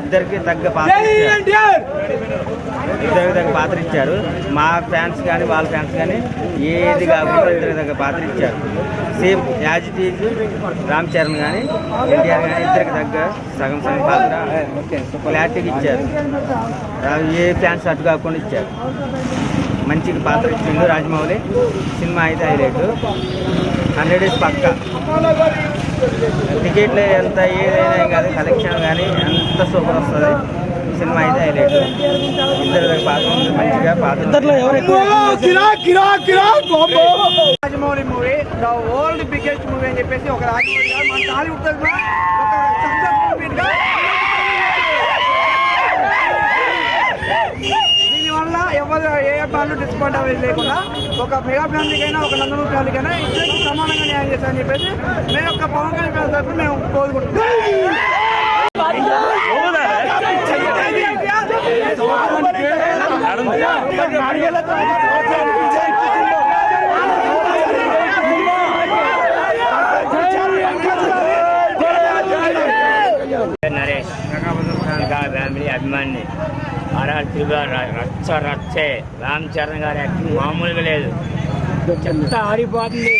ఇద్దరికి తగ్గ పాత్ర ఇచ్చారు. మా ఫ్యాన్స్ కానీ వాళ్ళ ఫ్యాన్స్ కానీ ఏది కాకుండా ఇద్దరికి తగ్గ పాత్ర ఇచ్చారు. Same as it is Ram Charan కానీ ఎన్టీఆర్ కానీ ఇద్దరికి తగ్గ సగం పాత్ర క్లారిటీకి ఇచ్చారు. ఏ ఫ్యాన్స్ అటు కాకుండా ఇచ్చారు. మంచిగా పాత్ర ఇచ్చిండు రాజమౌళి. సినిమా అయితే హైలైట్ 100 డేస్ పక్క. టికెట్లు ఎంత ఏదైనా కాదు, కలెక్షన్ కానీ ఎంత సూపర్ వస్తుంది. సినిమా అయితే హైలైట్. ఇద్దరు పాత్ర మంచిగా పాత్ర. Rajamouli movie the world biggest movie అని చెప్పేసి ఒక రాజమౌళి గారు మన టాలీవుడ్ ఒక సక్సెస్ఫుల్ మూవీగా దీనివల్ల ఎవరు ఏ బాలు డిస్కౌంట్ అవ్వేది లేకుండా ఒక మెగా ఫ్యామిలీకైనా ఒక నందమూరి ఫ్యామిలీకైనా ఇద్దరికి సమానంగా న్యాయం చేస్తామని చెప్పేసి మేము యొక్క పవన్ కళ్యాణ్ తరఫున మేము కోరుకుంటున్నాం. నరేష్ ఫ్యామిలీ అభిమాని ఆర్ఆర్ రచ్చే రామ్ చరణ్ గారి యాక్టింగ్ మామూలుగా లేదు. చెత్త ఆరిపోతుంది.